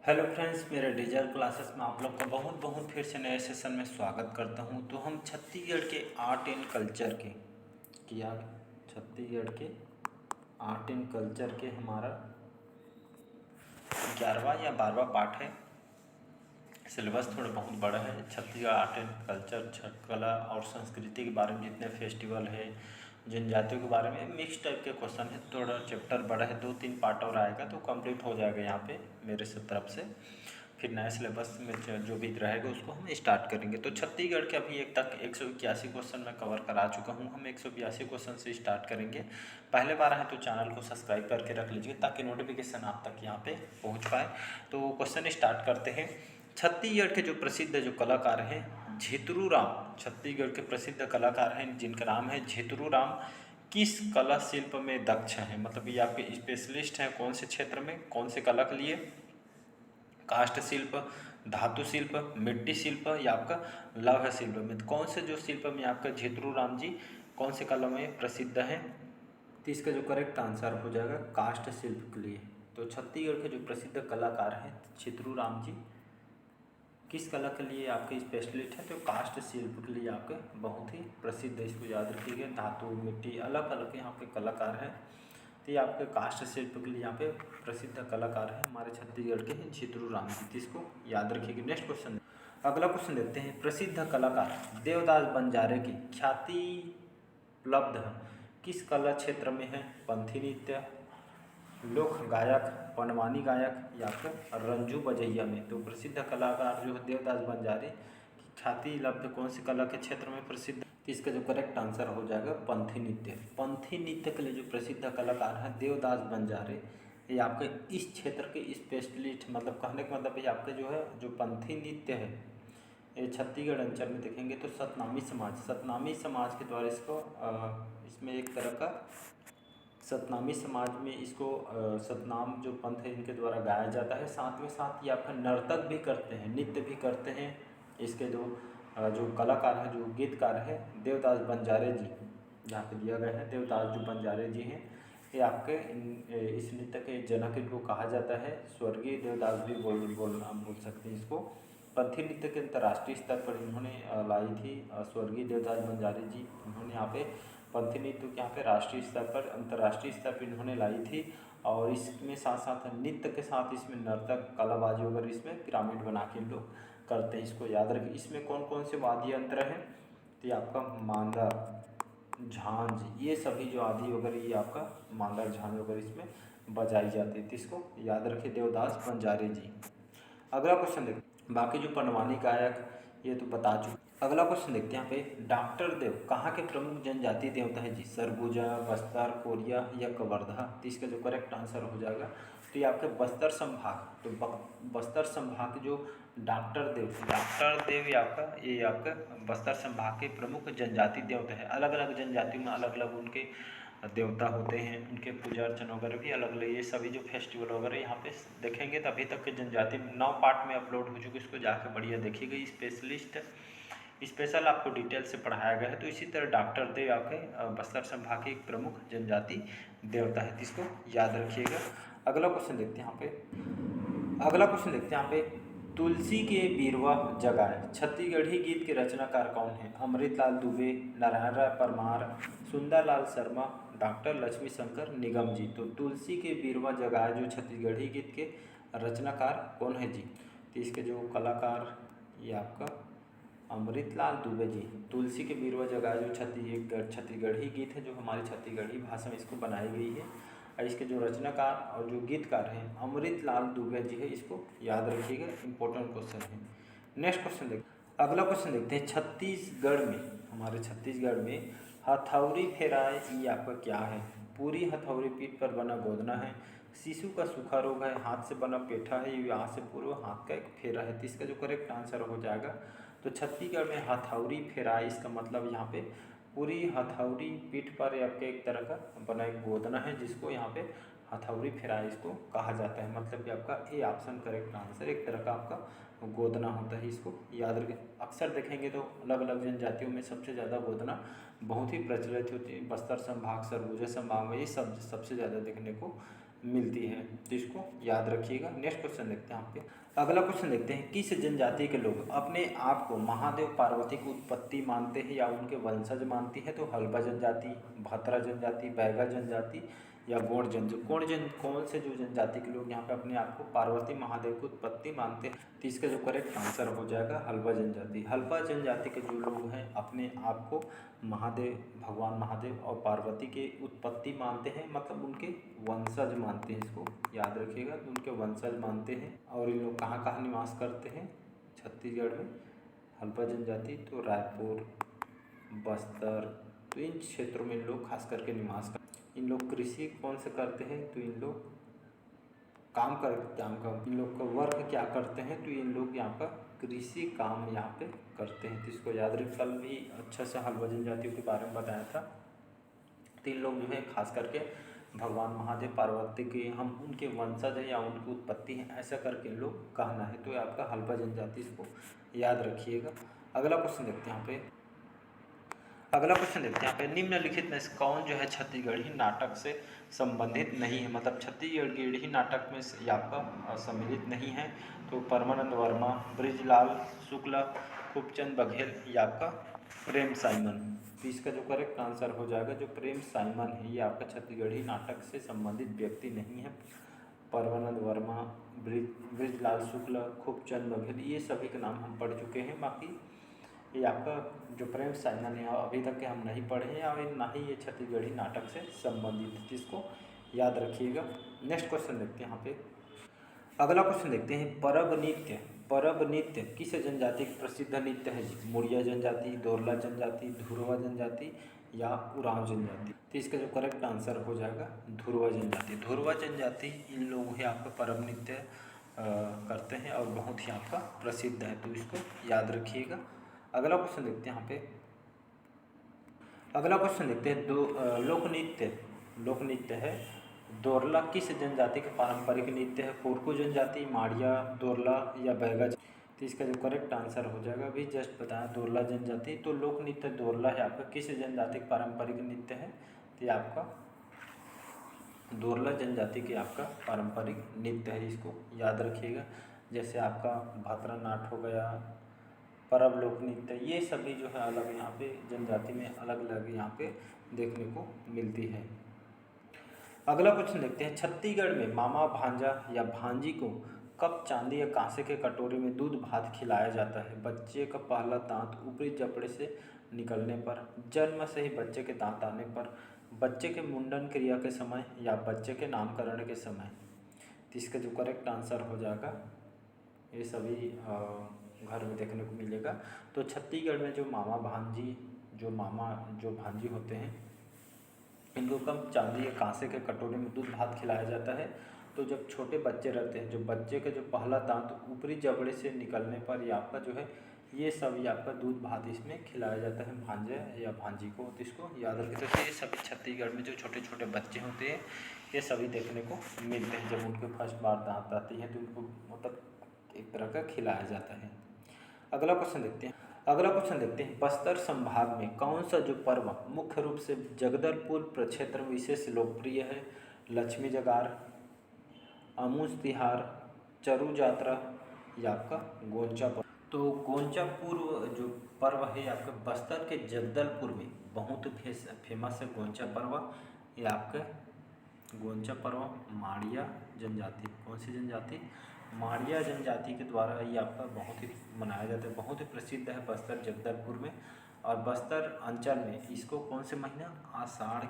Hello friends, मेरे digital classes में आप लोग का बहुत बहुत फिर से नए सेशन में स्वागत करता हूं। तो हम छत्तीसगढ़ के आर्ट एंड कल्चर के किया छत्तीसगढ़ के आर्ट एंड कल्चर के हमारा 11वां या 12वां पार्ट है। सिलेबस थोड़ा बहुत बड़ा है। Chhattisgarh art and culture, Chhath कला और संस्कृति के बारे में जितने फेस्टिवल है, जनजातियों के बारे में मिक्स टाइप के क्वेश्चन है। थोड़ा चैप्टर बड़ा है, 2-3 पार्ट और आएगा तो कंप्लीट हो जाएगा यहाँ पे मेरे से तरफ से। फिर नए सिलेबस में जो भी रहेगा उसको हम स्टार्ट करेंगे। तो छत्तीसगढ़ के अभी एक तक 181 क्वेश्चन मैं कवर करा चुका हूँ। हम 182 क्वेश्चन से स्टार्ट करेंगे। पहले बार है तो चैनल को सब्सक्राइब करके रख लीजिए ताकि नोटिफिकेशन आप तक यहाँ पे पहुँच पाए। तो क्वेश्चन स्टार्ट करते हैं। छत्तीसगढ़ के जो प्रसिद्ध जो कलाकार हैं झितरू राम, छत्तीसगढ़ के प्रसिद्ध कलाकार हैं जिनका नाम है झितरू राम, किस कला शिल्प में दक्ष हैं? मतलब ये आपके स्पेशलिस्ट हैं कौन से क्षेत्र में, कौन से कला के लिए? काष्ठ शिल्प, धातु शिल्प, मिट्टी शिल्प या आपका लौह शिल्प में कौन से जो शिल्प में आपका झितरू राम जी कौन से कला में प्रसिद्ध हैं? तो इसका जो करेक्ट आंसर हो जाएगा काष्ठ शिल्प के लिए। तो छत्तीसगढ़ के जो प्रसिद्ध कलाकार हैं झितरू राम जी किस कला के लिए आपके स्पेशलिस्ट है? तो काष्ठ शिल्प के लिए आपके बहुत ही प्रसिद्ध है। इसको याद रखिएगा। धातु, मिट्टी, अलग अलग यहाँ पे कलाकार हैं। तो ये आपके काष्ठ शिल्प के लिए यहाँ पे प्रसिद्ध कलाकार हैं हमारे छत्तीसगढ़ के हैं झितरू राम जी। इसको याद रखिएगा। नेक्स्ट क्वेश्चन, अगला क्वेश्चन देखते हैं। प्रसिद्ध कलाकार देवदास बंजारे की ख्याति उपलब्ध किस कला क्षेत्र में है? पंथी नृत्य, लोक गायक, पनवानी गायक या फिर रंजू बजैया में? तो प्रसिद्ध कलाकार जो है देवदास बंजारे की ख्याति लब्ध कौन सी कला के क्षेत्र में प्रसिद्ध? तो इसका जो करेक्ट आंसर हो जाएगा पंथी नृत्य। पंथी नृत्य के लिए जो प्रसिद्ध कलाकार है देवदास बंजारे, ये आपके इस क्षेत्र के स्पेशलिस्ट, मतलब कहने का मतलब ये आपके जो है जो पंथी नृत्य है ये छत्तीसगढ़ अंचल में देखेंगे तो सतनामी समाज के द्वारा इसको इसमें एक तरह का सतनामी समाज में इसको सतनाम जो पंथ है इनके द्वारा गाया जाता है। साथ में साथ ये आपका नर्तक भी करते हैं, नृत्य भी करते हैं। इसके जो कलाकार हैं, जो गीतकार हैं देवदास बंजारे जी, जहाँ पे दिया गया है देवदास जो बंजारे जी हैं, ये आपके इस नृत्य के जनक इनको कहा जाता है। स्वर्गीय देवदास भी बोल सकते हैं इसको। पंथी नृत्य के अंतर्राष्ट्रीय स्तर पर इन्होंने लाई थी। स्वर्गीय देवदास बंजारे जी इन्होंने यहाँ पे पंथी नृत्य के यहाँ पे राष्ट्रीय स्तर पर, अंतर्राष्ट्रीय स्तर पर इन्होंने लाई थी। और इसमें साथ साथ नृत्य के साथ इसमें नर्तक, कलाबाजी वगैरह इसमें पिरामिड बना के इन लोग करते हैं। इसको याद रखिए। इसमें कौन कौन से वाद्य यंत्र हैं? तो ये आपका मांदा, झांझ, ये सभी जो आदि वगैरह ये आपका मांदा, झांझ वगैरह इसमें बजाई जाती है। तो इसको याद रखिए देवदास बंजारे जी। अगला क्वेश्चन देखते, बाकी जो पनवानी गायक ये तो बता चुके। अगला क्वेश्चन देखते हैं यहाँ पे, डॉक्टर देव कहाँ के प्रमुख जनजातीय देवता है जी? सरगुजा, बस्तर, कोरिया या कवर्धा? तो इसका जो करेक्ट आंसर हो जाएगा तो ये आपके बस्तर संभाग, तो बस्तर संभाग के जो डॉक्टर देव ये आपका बस्तर संभाग के प्रमुख जनजाति देवता है। अलग अलग जनजातियों में अलग अलग उनके देवता होते हैं, उनके पूजा अर्चना वगैरह भी अलग अलग। ये सभी जो फेस्टिवल वगैरह यहाँ पे देखेंगे तो अभी तक के जनजाति 9 पार्ट में अपलोड हो चुके, इसको जाके बढ़िया देखिएगा। स्पेशलिस्ट स्पेशल आपको डिटेल से पढ़ाया गया है। तो इसी तरह डॉक्टर देव आपके बस्तर संभाग के एक प्रमुख जनजाति देवता है, इसको याद रखिएगा। अगला क्वेश्चन देखते हैं यहाँ पे, तुलसी के बीरवा जगाए छत्तीसगढ़ी गीत के रचनाकार कौन है? अमृतलाल दुबे, नारायण राय परमार, सुंदरलाल शर्मा, डॉक्टर लक्ष्मी शंकर निगम जी। तो तुलसी के बीरवा जगाए जो छत्तीसगढ़ी गीत के रचनाकार कौन है जी? तो इसके जो कलाकार ये आपका अमृतलाल दुबे जी। तुलसी के बीरवा जगाए जो छत्तीसगढ़ी गीत है, जो हमारी छत्तीसगढ़ी भाषा में इसको बनाई गई है, और इसके जो रचनाकार और जो गीतकार हैं अमृतलाल दुबे जी है। इसको याद रखिएगा, इंपॉर्टेंट क्वेश्चन है। नेक्स्ट क्वेश्चन देखते, अगला क्वेश्चन देखते हैं। हमारे छत्तीसगढ़ में हथौड़ी फेराए ये आपका क्या है? पूरी हथौड़ी पीठ पर बना गोदना है, शिशु का सूखा रोग है, हाथ से बना पेठा है, यहाँ से पूर्व हाथ का एक फेरा है। तो इसका जो करेक्ट आंसर हो जाएगा तो छत्तीसगढ़ में हथौड़ी फेराए, इसका मतलब यहाँ पे पूरी हथौड़ी पीठ पर आपके एक तरह का बना एक गोदना है, जिसको यहाँ पे हथौड़ी फेराए इसको कहा जाता है। मतलब कि आपका ए ऑप्शन करेक्ट आंसर, एक तरह का आपका गोदना होता है। इसको याद रखें। अक्सर देखेंगे तो अलग अलग जनजातियों में सबसे ज़्यादा गोदना बहुत ही प्रचलित होती है। बस्तर संभाग, सरगुजा संभाग में ये सबसे ज़्यादा देखने को मिलती है, तो इसको याद रखिएगा। नेक्स्ट क्वेश्चन देखते हैं आपके। अगला क्वेश्चन देखते हैं, किस जनजाति के लोग अपने आप को महादेव पार्वती की उत्पत्ति मानते हैं या उनके वंशज मानती है? तो हल्बा जनजाति, भातरा जनजाति, बैगा जनजाति या गोंड जन कौन से जो जनजाति के लोग यहाँ पे अपने आप को पार्वती महादेव की उत्पत्ति मानते हैं? तो इसका जो करेक्ट आंसर हो जाएगा हल्बा जनजाति। हल्बा जनजाति के जो लोग हैं अपने आप को महादेव, भगवान महादेव और पार्वती के उत्पत्ति मानते हैं, मतलब उनके वंशज मानते हैं, इसको याद रखिएगा। तो उनके वंशज मानते हैं। और इन लोग कहाँ कहाँ निवास करते हैं छत्तीसगढ़ में? हल्बा जनजाति तो रायपुर, बस्तर, तो इन क्षेत्रों में इन लोग खास करके निवास करते हैं। इन लोग कृषि कौन से करते हैं? तो इन लोग काम इन लोग का वर्क क्या करते हैं? तो इन लोग यहाँ पर कृषि काम यहाँ पे करते हैं। तो इसको याद रखिए। कल भी अच्छा से हल्बा जनजातियों के बारे में बताया था। तो इन लोग जो है खास करके भगवान महादेव पार्वती के हम उनके वंशज हैं या उनकी उत्पत्ति है, ऐसा करके लोग कहना है। तो आपका हल्बा जनजाति, इसको याद रखिएगा। अगला क्वेश्चन देखते हैं यहाँ पे। अगला क्वेश्चन देखते हैं यहाँ पे, निम्नलिखित में से कौन जो है छत्तीसगढ़ी नाटक से संबंधित नहीं है? मतलब छत्तीसगढ़ी नाटक में ये आपका सम्मिलित नहीं है। तो परमानंद वर्मा, बृजलाल शुक्ला, खूबचंद बघेल या आपका प्रेम साइमन। तो इसका जो करेक्ट आंसर हो जाएगा जो प्रेम साइमन है, ये आपका छत्तीसगढ़ी नाटक से संबंधित व्यक्ति नहीं है। परमानंद वर्मा, बृजलाल शुक्ला, खूबचंद बघेल, ये सभी के नाम हम पढ़ चुके हैं। बाकी ये आपका जो प्रेम साइमन है अभी तक के हम नहीं पढ़े हैं और ना ही ये छत्तीसगढ़ी नाटक से संबंधित है, जिसको याद रखिएगा। नेक्स्ट क्वेश्चन देखते हैं यहाँ पे। अगला क्वेश्चन देखते हैं, परब नृत्य किस जनजाति का प्रसिद्ध नृत्य है? मुड़िया जनजाति, दोरला जनजाति, धुरवा जनजाति या उरांव जनजाति। तो इसका जो करेक्ट आंसर हो जाएगा धुरवा जनजाति। धुरवा जनजाति इन लोग ही आपका परब नृत्य करते हैं और बहुत ही आपका प्रसिद्ध है, तो इसको याद रखिएगा। अगला क्वेश्चन देखते हैं यहाँ पे। अगला क्वेश्चन देखते हैं, लोक नृत्य है दोरला किस जनजाति का पारंपरिक नृत्य है? कोरकू जनजाति, माड़िया, दोरला या बैगा। तो इसका जो करेक्ट आंसर हो जाएगा अभी जस्ट बताया दोरला जनजाति। तो लोक नृत्य दोरला है आपका किस जनजाति का पारंपरिक नृत्य है? तो ये आपका दोरला जनजाति के आपका पारंपरिक नृत्य है, इसको याद रखिएगा। जैसे आपका भातरा नाट हो गया, परब लोक नृत्य, ये सभी जो है अलग यहाँ पे जनजाति में अलग अलग यहाँ पे देखने को मिलती है। अगला क्वेश्चन देखते हैं, छत्तीसगढ़ में मामा, भांजा या भांजी को कब चांदी या कांसे के कटोरे में दूध भात खिलाया जाता है? बच्चे का पहला दांत ऊपरी जबड़े से निकलने पर, जन्म से ही बच्चे के दांत आने पर, बच्चे के मुंडन क्रिया के समय या बच्चे के नामकरण के समय। तो इसका जो करेक्ट आंसर हो जाएगा ये सभी घर में देखने को मिलेगा। तो छत्तीसगढ़ में जो मामा भांजी होते हैं, इनको कब चांदी या कांसे के कटोरे में दूध भात खिलाया जाता है? तो जब छोटे बच्चे रहते हैं, जो बच्चे के जो पहला दांत ऊपरी जबड़े से निकलने पर ये आपका जो है ये सभी आपका दूध भात इसमें खिलाया जाता है भांजे या भांजी को। तो इसको याद रखें। तो ये सभी छत्तीसगढ़ में जो छोटे छोटे बच्चे होते हैं ये सभी देखने को मिलते हैं। जब उनके फर्स्ट बार दांत आती है तो उनको मतलब एक तरह का खिलाया जाता है। अगला क्वेश्चन देखते हैं, बस्तर संभाग में कौन सा जो पर्व मुख्य रूप से जगदलपुर प्रक्षेत्र में विशेष लोकप्रिय है? लक्ष्मी जगार, अमूस तिहार, चरू यात्रा या आपका गोंचा पर्व। तो गोंचा पूर्व जो पर्व है आपके बस्तर के जगदलपुर में बहुत फेमस है गोंचा पर्व। ये आपका गोंचा पर्व माड़िया जनजाति, कौन सी जनजाति? माड़िया जनजाति के द्वारा ये आपका बहुत ही मनाया जाता है, बहुत ही प्रसिद्ध है बस्तर जगदलपुर में। और बस्तर अंचल में इसको कौन से महीना? आषाढ़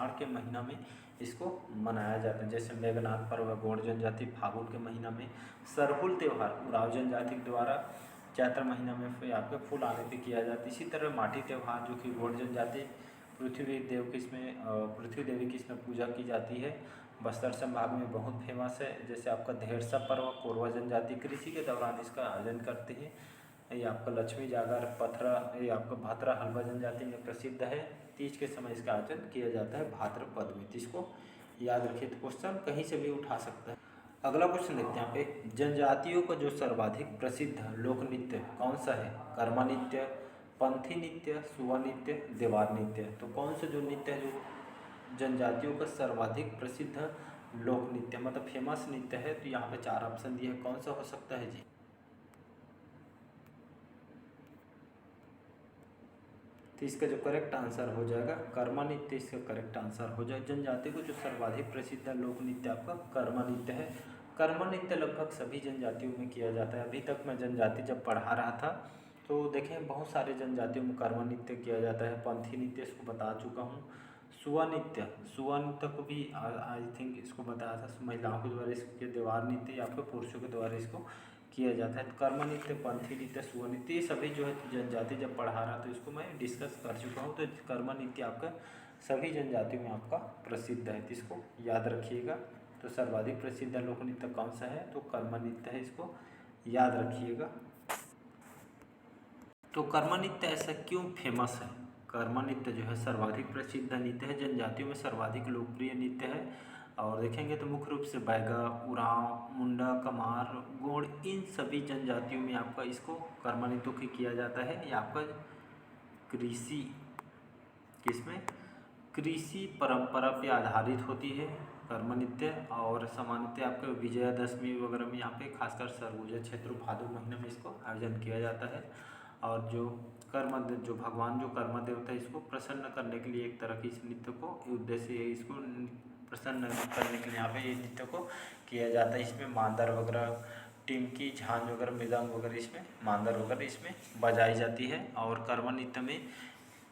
के महीना में इसको मनाया जाता है। जैसे मेघनाथ पर्व गोंड जनजाति फागुन के महीना में, सरहुल त्यौहार उरांव जनजाति के द्वारा चैत्र महीना में फिर आपके फूल आने पे किया जाता है। इसी तरह माटी त्यौहार जो कि गोंड जनजाति पृथ्वी देवी की इसमें पूजा की जाती है, बस्तर संभाग में बहुत फेमस है। जैसे आपका धेरसा पर्व कोरवा जनजाति कृषि के दौरान इसका आयोजन करते हैं। ये आपका लक्ष्मी जागर पथरा, ये आपका भातरा हल्बा जनजाति में प्रसिद्ध है। तीज के समय इसका आयोजन किया जाता है भाद्रपद में। इसको याद रखिए, तो क्वेश्चन कहीं से भी उठा सकता है। अगला क्वेश्चन देखते हैं यहाँ पे, जनजातियों का जो सर्वाधिक प्रसिद्ध लोक नृत्य कौन सा है? कर्मा नृत्य, पंथी नृत्य, सुवा नृत्य, देवार नृत्य। तो कौन सा जो नृत्य है जो जनजातियों का सर्वाधिक प्रसिद्ध लोक नृत्य, मतलब फेमस नृत्य है। तो यहाँ पे 4 ऑप्शन दिए हैं, कौन सा हो सकता है जी? तो इसका जो करेक्ट आंसर हो जाएगा कर्मा नृत्य, इसका करेक्ट आंसर हो जाएगा। जनजाति को जो सर्वाधिक प्रसिद्ध लोक नृत्य आपका कर्मा नृत्य है। कर्मा नृत्य लगभग सभी जनजातियों में किया जाता है। अभी तक मैं जनजाति जब पढ़ा रहा था तो देखें बहुत सारे जनजातियों में कर्मा नृत्य किया जाता है। पंथी नृत्य इसको बता चुका हूँ। सुआ नृत्य को भी आई थिंक इसको बताया था, महिलाओं के द्वारा इसके देवार नृत्य या फिर पुरुषों के द्वारा इसको किया जाता है। तो कर्म नृत्य, पंथी नृत्य, सुआ नृत्य, ये सभी जो है जनजाति जब पढ़ा रहा तो इसको मैं डिस्कस कर चुका हूँ। तो कर्म नृत्य आपका सभी जनजातियों में आपका प्रसिद्ध है, तो इसको याद रखिएगा। तो सर्वाधिक प्रसिद्ध लोक नृत्य कौन सा है? तो कर्म नृत्य है, इसको याद रखिएगा। तो कर्म नृत्य ऐसा क्यों फेमस है? कर्म नृत्य जो है सर्वाधिक प्रसिद्ध नृत्य है, जनजातियों में सर्वाधिक लोकप्रिय नृत्य है। और देखेंगे तो मुख्य रूप से बैगा, उरांव, मुंडा, कमार, गोंड, इन सभी जनजातियों में आपका इसको कर्म नृत्य को किया जाता है। ये आपका कृषि किसमें कृषि परंपरा पे आधारित होती है कर्म नृत्य। और सामान्यतः आपके विजयादशमी वगैरह में यहाँ पे खासकर सरगुजा क्षेत्र भादो महीने में इसको आयोजन किया जाता है। और जो जो भगवान जो कर्म देवता है इसको प्रसन्न करने के लिए एक तरह की इस नृत्य को उद्देश्य है, इसको प्रसन्न करने के लिए यहाँ पे ये नृत्य को किया जाता है। इसमें मांदर वगैरह, टिमकी, झांझ वगैरह, मृदंग वगैरह, इसमें मांदर वगैरह इसमें बजाई जाती है। और कर्म नृत्य में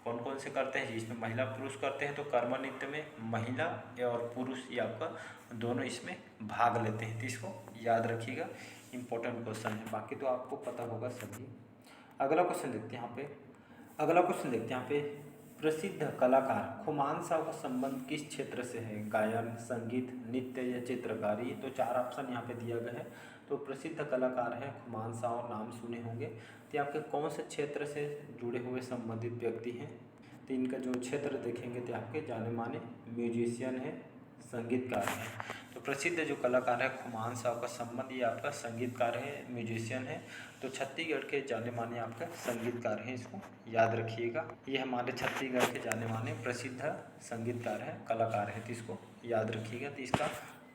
कौन कौन से करते हैं? जिसमें महिला पुरुष करते हैं। तो कर्म नृत्य में महिला और पुरुष ये आपका दोनों इसमें भाग लेते हैं, तो इसको याद रखिएगा, इंपॉर्टेंट क्वेश्चन है। बाकी तो आपको पता होगा सभी। अगला क्वेश्चन देखते हैं यहाँ पे प्रसिद्ध कलाकार खुमान साहब का संबंध किस क्षेत्र से है? गायन, संगीत, नृत्य या चित्रकारी? तो 4 ऑप्शन यहाँ पे दिया गया है। तो प्रसिद्ध कलाकार है खुमान साहब, नाम सुने होंगे। तो आपके कौन से क्षेत्र से जुड़े हुए संबंधित व्यक्ति हैं? तो इनका जो क्षेत्र देखेंगे तो आपके जाने माने म्यूजिशियन है, संगीतकार है। तो प्रसिद्ध जो कलाकार है खुमान साहब का संबंध ये आपका संगीतकार है, म्यूजिशियन है। तो छत्तीसगढ़ के जाने माने आपका संगीतकार हैं, इसको याद रखिएगा। ये हमारे छत्तीसगढ़ के जाने माने प्रसिद्ध संगीतकार है, कलाकार है, तो इसको याद रखिएगा। तो इसका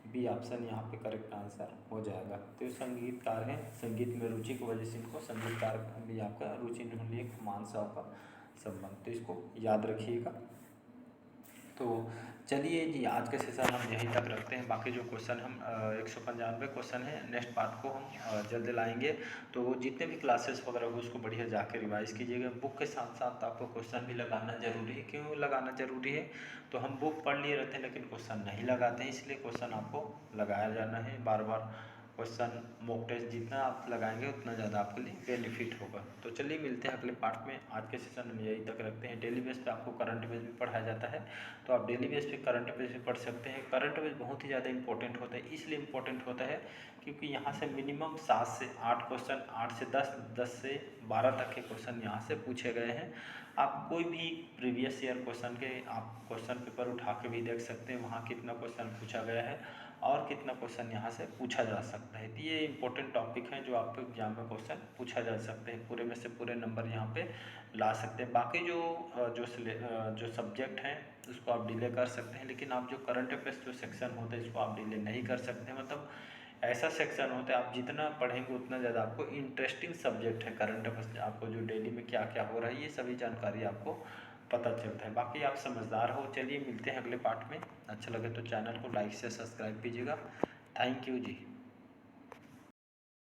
बी ऑप्शन यहाँ पे करेक्ट आंसर हो जाएगा। तो संगीतकार हैं, संगीत में रुचि की वजह से इनको संगीतकार भी आपका रुचि ढूंढ लिए खुमान साहब का संबंध, तो इसको याद रखिएगा। तो चलिए जी, आज के सेशन हम यहीं तक रखते हैं। बाकी जो क्वेश्चन हम 195 क्वेश्चन है, नेक्स्ट पार्ट को हम जल्द लाएंगे। तो जितने भी क्लासेस वगैरह हो उसको बढ़िया जाके रिवाइज कीजिएगा। बुक के साथ साथ आपको क्वेश्चन भी लगाना जरूरी है। क्यों लगाना जरूरी है? तो हम बुक पढ़ लिए रहते हैं लेकिन क्वेश्चन नहीं लगाते हैं, इसलिए क्वेश्चन आपको लगाया जाना है बार बार। क्वेश्चन मॉक टेस्ट जितना आप लगाएंगे उतना ज़्यादा आपके लिए बेनिफिट होगा। तो चलिए मिलते हैं अगले पार्ट में। आज के सेशन में यही तक रखते हैं। डेली बेस पे आपको करंट अफेयर्स भी पढ़ाया जाता है, तो आप डेली बेस पे करंट अफेयर्स भी पढ़ सकते हैं। करंट अफेयर्स बहुत ही ज़्यादा इंपॉर्टेंट होता है, इसलिए इंपॉर्टेंट होता है क्योंकि यहाँ से मिनिमम 7 से 8 क्वेश्चन, 8 से 10, 10 से 12 तक के क्वेश्चन यहाँ से पूछे गए हैं। आप कोई भी प्रीवियस ईयर क्वेश्चन के आप क्वेश्चन पेपर उठा के भी देख सकते हैं, वहाँ कितना क्वेश्चन पूछा गया है और कितना क्वेश्चन यहाँ से पूछा जा सकता है। तो ये इंपॉर्टेंट टॉपिक हैं जो आपको एग्जाम में क्वेश्चन पूछा जा सकते हैं, पूरे में से पूरे नंबर यहाँ पे ला सकते हैं। बाकी जो सब्जेक्ट हैं उसको आप डिले कर सकते हैं, लेकिन आप जो करंट अफेयर्स जो सेक्शन होते हैं इसको आप डिले नहीं कर सकते। मतलब ऐसा सेक्शन होता है आप जितना पढ़ेंगे उतना ज़्यादा आपको इंटरेस्टिंग सब्जेक्ट है करंट अफेयर्स। आपको जो डेली में क्या क्या हो रहा है ये सभी जानकारी आपको पता चलता है। बाकी आप समझदार हो। चलिए मिलते हैं अगले पार्ट में। अच्छा लगे तो चैनल को लाइक से सब्सक्राइब कीजिएगा। Thank you ji.